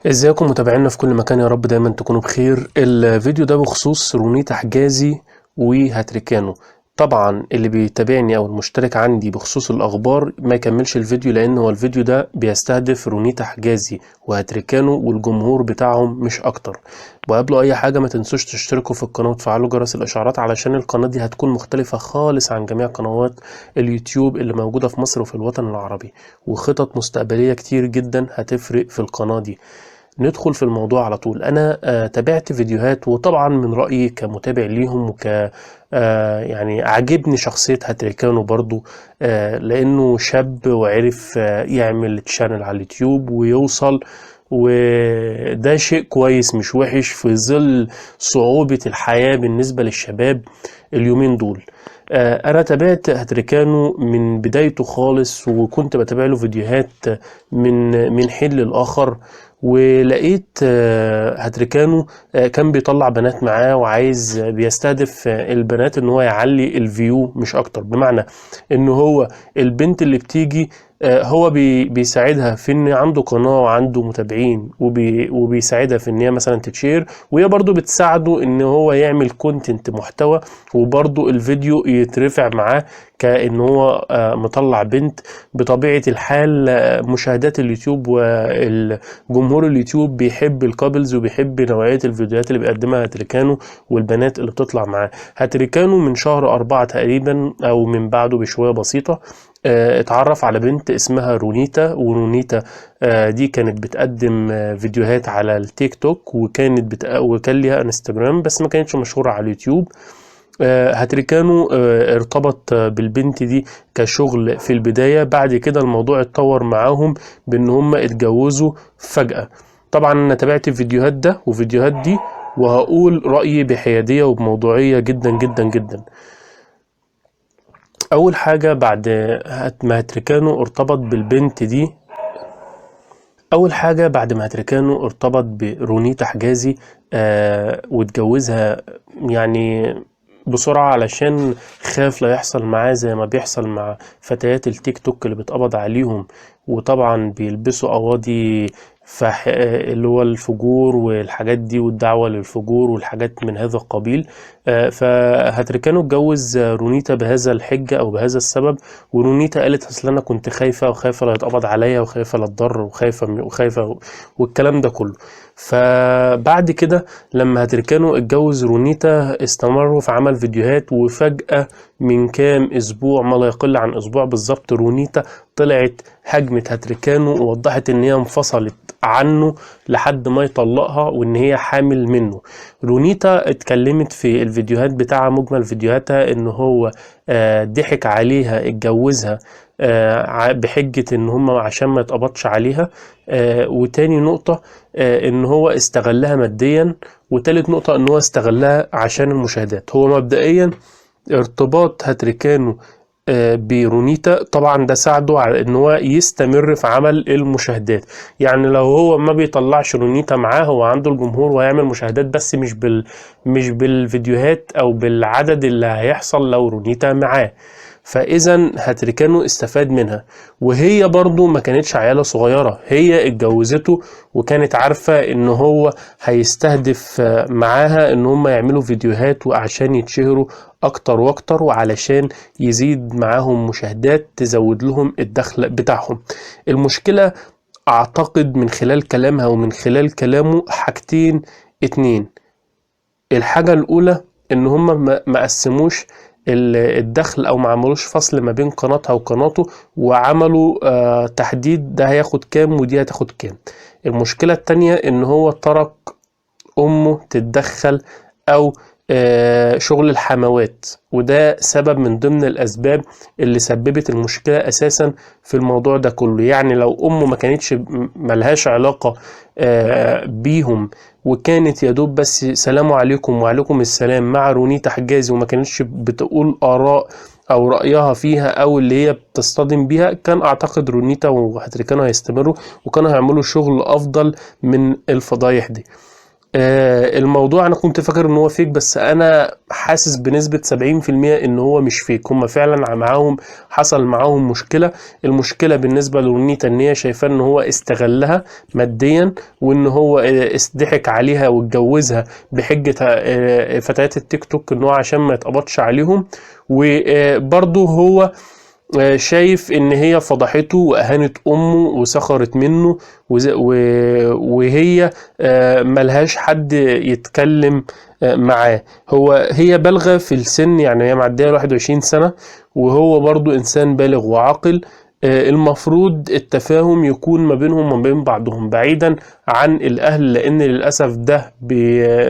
ازيكم متابعينا في كل مكان، يا رب دايما تكونوا بخير. الفيديو ده بخصوص رونيتا حجازي وهاتريكانو. طبعا اللي بيتابعني او المشترك عندي بخصوص الاخبار ما يكملش الفيديو، لان هو الفيديو ده بيستهدف رونيتا حجازي وهاتريكانو والجمهور بتاعهم مش اكتر. وقبل اي حاجه ما تنسوش تشتركوا في القناه وتفعلوا جرس الاشعارات، علشان القناه دي هتكون مختلفه خالص عن جميع قنوات اليوتيوب اللي موجوده في مصر وفي الوطن العربي، وخطط مستقبليه كتير جدا هتفرق في القناه دي. ندخل في الموضوع على طول. انا تابعت فيديوهات، وطبعا من رأيي كمتابع ليهم يعني عجبني شخصية هاتريكانو برضو، لانه شاب وعرف يعمل تشانل على اليوتيوب ويوصل، وده شيء كويس مش وحش في ظل صعوبة الحياة بالنسبة للشباب اليومين دول. انا تابعت هاتريكانو من بدايته خالص، وكنت بتابع له فيديوهات من حين للآخر. ولقيت هاتريكانو كان بيطلع بنات معاه، وعايز بيستهدف البنات ان هو يعلي الفيو مش اكتر. بمعنى ان هو البنت اللي بتيجي هو بيساعدها في ان عنده قناة وعنده متابعين، وبيساعدها في ان هي مثلا تتشير، وهي برضو بتساعده ان هو يعمل كونتنت محتوى، وبرضو الفيديو يترفع معاه كأن هو مطلع بنت. بطبيعة الحال مشاهدات اليوتيوب والجمهور اليوتيوب بيحب الكابلز، وبيحب نوعية الفيديوهات اللي بيقدمها هاتريكانو والبنات اللي بتطلع معاه. هاتريكانو من شهر 4 تقريبا او من بعده بشوية بسيطة اتعرف على بنت اسمها رونيتا. ورونيتا دي كانت بتقدم فيديوهات على التيك توك، وكان ليها انستجرام، بس ما كانتش مشهورة على اليوتيوب. هاتريكانو ارتبط بالبنت دي كشغل في البداية. بعد كده الموضوع اتطور معاهم بان هم اتجوزوا فجأة. طبعا انا تابعت الفيديوهات ده وفيديوهات دي، وهقول رأيي بحيادية وبموضوعية جدا جدا جدا. اول حاجة بعد ما هاتريكانو ارتبط بالبنت دي، اول حاجة بعد ما هاتريكانو ارتبط برونيتا حجازي واتجوزها يعني بسرعة، علشان خاف لا يحصل معاه زي ما بيحصل مع فتيات التيك توك اللي بتقبض عليهم، وطبعا بيلبسوا قواضي اللي هو الفجور والحاجات دي، والدعوة للفجور والحاجات من هذا القبيل. فهاتريكانو اتجوز رونيتا بهذا الحجة او بهذا السبب. ورونيتا قالت اصل انا كنت خايفة لا يتقبض عليا، وخايفة لا اتضر، وخايفة والكلام ده كله. فبعد كده لما هاتريكانو اتجوز رونيتا استمروا في عمل فيديوهات، وفجأة من كام اسبوع، ما لا يقل عن اسبوع بالظبط، رونيتا طلعت هجمت هاتريكانو ووضحت ان هي انفصلت عنه لحد ما يطلقها، وان هي حامل منه. رونيتا اتكلمت في الفيديوهات بتاعها، مجمل فيديوهاتها، ان هو ضحك عليها، اتجوزها بحجة ان هم عشان ما يتقبضش عليها. وتاني نقطة ان هو استغلها ماديا. وتالت نقطة ان هو استغلها عشان المشاهدات. هو مبدئيا ارتباط هاتريكانو برونيتا طبعا ده ساعده على ان هو يستمر في عمل المشاهدات. يعني لو هو ما بيطلعش رونيتا معاه، هو عنده الجمهور وهيعمل مشاهدات، بس مش بالفيديوهات او بالعدد اللي هيحصل لو رونيتا معاه. فاذا هاتريكانو استفاد منها. وهي برضو ما كانتش عيالة صغيرة، هي اتجوزته وكانت عارفة ان هو هيستهدف معاها ان هم يعملوا فيديوهات وعشان يتشهروا اكتر واكتر، وعلشان يزيد معاهم مشاهدات تزود لهم الدخل بتاعهم. المشكلة اعتقد من خلال كلامها ومن خلال كلامه حاجتين اتنين. الحاجة الاولى ان هم ما قسموش الدخل، او ما عملوش فصل ما بين قناتها وقناته، وعملوا تحديد ده هياخد كام ودي هتاخد كام. المشكلة التانية ان هو ترك امه تتدخل، او شغل الحموات، وده سبب من ضمن الاسباب اللي سببت المشكلة اساسا في الموضوع ده كله. يعني لو امه ما كانتش ملهاش علاقة بيهم، وكانت يدوب بس سلام عليكم وعليكم السلام مع رونيتا حجازي، وما كانتش بتقول آراء او رأيها فيها او اللي هي بتصطدم بيها، كان اعتقد رونيتا وهاتريكانو هيستمروا، وكانوا هيعملوا شغل افضل من الفضايح دي. الموضوع انا كنت فاكر ان هو فيك، بس انا حاسس بنسبة 70% ان هو مش فيك. هم فعلا حصل معاهم مشكلة. المشكلة بالنسبة لرونيتا ان هي شايفاه ان هو استغلها ماديا، وان هو ضحك عليها واتجوزها بحجة فتيات التيك توك، ان هو عشان ما يتقبضش عليهم. وبرضه هو شايف ان هي فضحته واهانت امه وسخرت منه، وهي ملهاش حد يتكلم معاه. هي بالغة في السن، يعني هي معدية 21 سنة، وهو برضو انسان بالغ وعاقل. المفروض التفاهم يكون ما بينهم وما بين بعضهم بعيدا عن الاهل، لان للاسف ده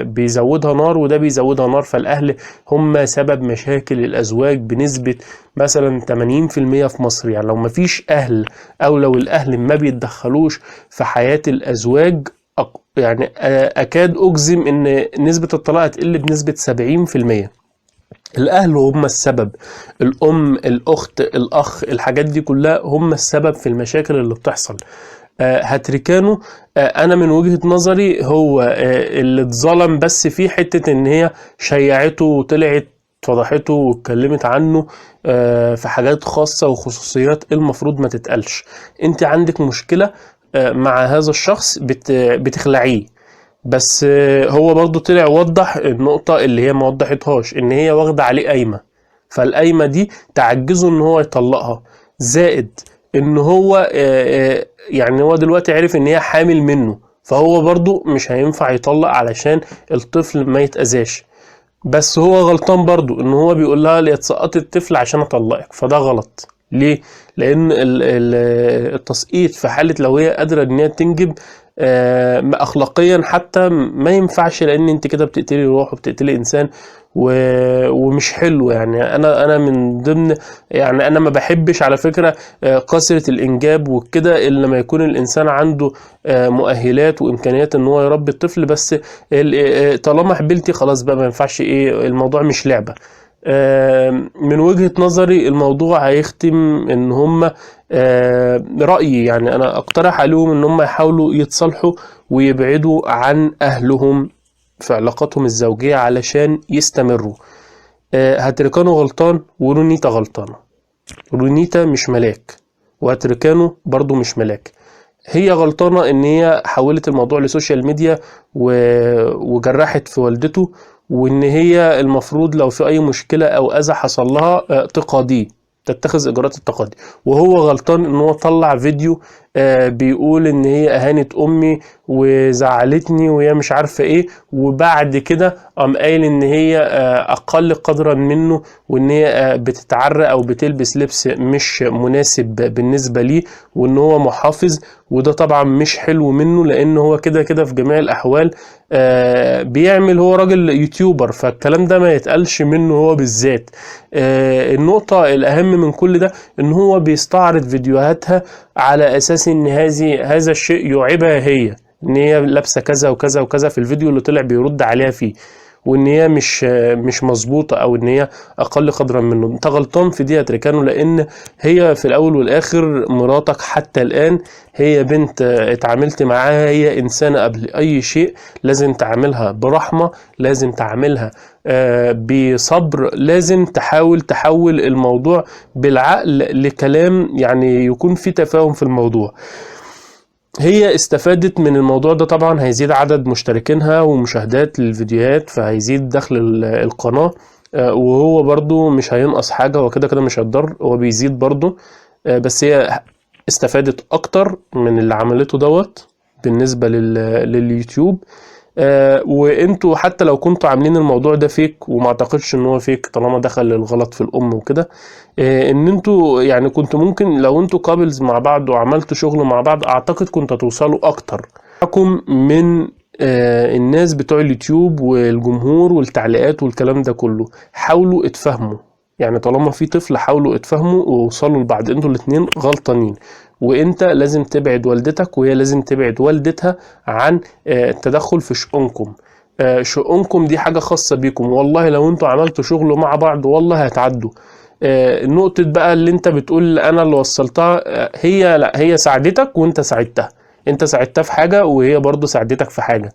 بيزودها نار وده بيزودها نار. فالاهل هم سبب مشاكل الازواج بنسبة مثلا 80% في مصر. يعني لو مفيش اهل، او لو الاهل ما بيتدخلوش في حياة الازواج، يعني اكاد اجزم ان نسبة الطلاق هتقل بنسبة 70%. الاهل هم السبب، الام، الاخت، الاخ، الحاجات دي كلها هم السبب في المشاكل اللي بتحصل. هتركانه انا من وجهة نظري هو اللي اتظلم بس في حتة ان هي شيعته وطلعت فضحته واتكلمت عنه في حاجات خاصة وخصوصيات المفروض ما تتقالش. انت عندك مشكلة مع هذا الشخص بتخلعيه. بس هو برضو طلع وضح النقطة اللي هي ما وضحتهاش، ان هي واخدة عليه قايمة، فالقايمة دي تعجزه ان هو يطلقها. زائد ان هو يعني هو دلوقتي عرف ان هي حامل منه، فهو برضو مش هينفع يطلق علشان الطفل ما يتأذاش. بس هو غلطان برضو ان هو بيقول لها ليتسقطي الطفل عشان اطلقك، فده غلط. ليه؟ لان التسقيط في حالة لو هي قادرة ان هي تنجب اخلاقيا حتى ما ينفعش، لان انت كده بتقتلي روح وبتقتلي انسان ومش حلو. يعني انا من ضمن، يعني انا ما بحبش على فكرة كثرة الانجاب وكده الا لما يكون الانسان عنده مؤهلات وامكانيات ان هو يربي الطفل. بس طالما حبلتي خلاص بقى ما ينفعش، الموضوع مش لعبة. من وجهة نظري الموضوع هيختم ان هم رأيي، يعني انا اقترح عليهم ان هم يحاولوا يتصالحوا ويبعدوا عن اهلهم في علاقاتهم الزوجية علشان يستمروا. هتركانو غلطان ورونيتا غلطانة. رونيتا مش ملاك، وهتركانو برضو مش ملاك. هي غلطانة ان هي حولت الموضوع لسوشيال ميديا وجرحت في والدته، وان هي المفروض لو في اي مشكلة او اذى حصل لها تقاضيه، تتخذ اجراءات التقاضي. وهو غلطان ان هو طلع فيديو بيقول ان هي اهانت امي وزعلتني وهي مش عارفة ايه، وبعد كده قام قايل ان هي اقل قدرا منه، وان هي بتتعرى او بتلبس لبس مش مناسب بالنسبة ليه، وان هو محافظ. وده طبعا مش حلو منه، لان هو كده كده في جميع الاحوال بيعمل، هو راجل يوتيوبر، فالكلام ده ما يتقالش منه هو بالذات. النقطة الاهم من كل ده ان هو بيستعرض فيديوهاتها على اساس ان هذا الشيء يعيبها هي، ان هي لابسة كذا وكذا وكذا في الفيديو اللي طلع بيرد عليها فيه، وان هي مش مظبوطه، او ان هي اقل قدرا منه. انت غلطان في دي يا تريكانو، لان هي في الاول والاخر مراتك حتى الان، هي بنت اتعاملت معاها، هي انسانه قبل اي شيء. لازم تعاملها برحمه، لازم تعاملها بصبر، لازم تحول الموضوع بالعقل لكلام يعني يكون في تفاهم في الموضوع. هي استفادت من الموضوع ده، طبعا هيزيد عدد مشتركينها ومشاهدات للفيديوهات، فهيزيد دخل القناة. وهو برضو مش هينقص حاجة، وكده كده مش هيتضر، هو بيزيد برضو. بس هي استفادت اكتر من اللي عملته دوت بالنسبة لليوتيوب. وانتوا حتى لو كنتوا عاملين الموضوع ده فيك، وما اعتقدش ان هو فيك طالما دخل الغلط في الام وكده، ان انتوا يعني كنتوا ممكن لو انتوا كابلز مع بعض وعملتوا شغل مع بعض، اعتقد كنتوا توصلوا اكتر. حكم من الناس بتوع اليوتيوب والجمهور والتعليقات والكلام ده كله، حاولوا اتفهموا. يعني طالما في طفل حاولوا اتفهموا ووصلوا لبعض، انتوا الاتنين غلطانين. وانت لازم تبعد والدتك، وهي لازم تبعد والدتها عن التدخل في شؤونكم. شؤونكم دي حاجة خاصة بيكم، والله لو انتوا عملتوا شغل مع بعض والله هتعدوا. النقطة بقى اللي انت بتقول انا اللي وصلتها، هي لا، هي ساعدتك وانت ساعدتها. انت ساعدتها في حاجة وهي برضو ساعدتك في حاجة.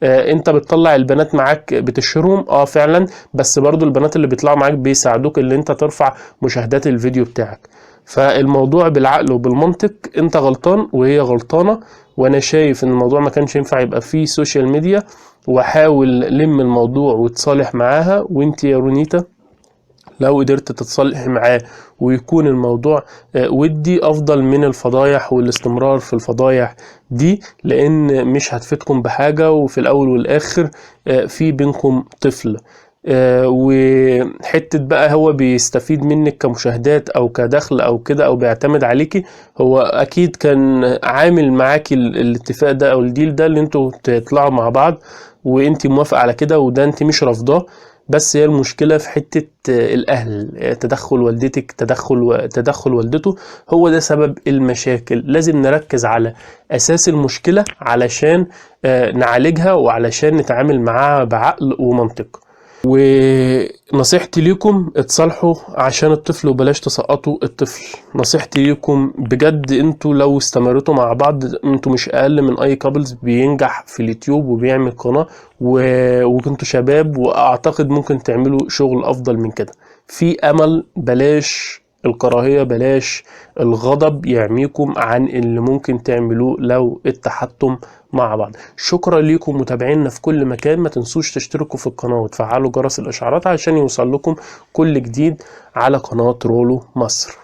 انت بتطلع البنات معاك بتشهرهم فعلا، بس برضو البنات اللي بيطلعوا معاك بيساعدوك اللي انت ترفع مشاهدات الفيديو بتاعك. فالموضوع بالعقل وبالمنطق، انت غلطان وهي غلطانة، وانا شايف ان الموضوع ما كانش ينفع يبقى فيه سوشيال ميديا. وحاول لم الموضوع وتصالح معاها. وانت يا رونيتا لو قدرت تتصالح معاه ويكون الموضوع ودي، افضل من الفضايح والاستمرار في الفضايح دي، لان مش هتفيدكم بحاجة. وفي الاول والاخر في بينكم طفل، وحتة بقى هو بيستفيد منك كمشاهدات او كدخل او كده، او بيعتمد عليكي. هو اكيد كان عامل معاكي الاتفاق ده او الديل ده اللي انتوا تطلعوا مع بعض، وانت موافقة على كده، وده انت مش رافضاه. بس هي المشكلة في حتة الأهل، تدخل والدتك، تدخل والدته، هو ده سبب المشاكل. لازم نركز على أساس المشكلة علشان نعالجها، وعلشان نتعامل معاها بعقل ومنطق. ونصيحتي ليكم اتصالحوا عشان الطفل، وبلاش تسقطوا الطفل. نصيحتي ليكم بجد، انتوا لو استمرتوا مع بعض انتوا مش اقل من اي كابلز بينجح في اليوتيوب وبيعمل قناة وكنتوا شباب، واعتقد ممكن تعملوا شغل افضل من كده. في امل. بلاش الكراهية، بلاش الغضب يعميكم عن اللي ممكن تعملوه لو اتحدتم مع بعض. شكرا ليكم متابعينا في كل مكان. ما تنسوش تشتركوا في القناة وتفعلوا جرس الاشعارات عشان يوصل لكم كل جديد على قناة رولو مصر.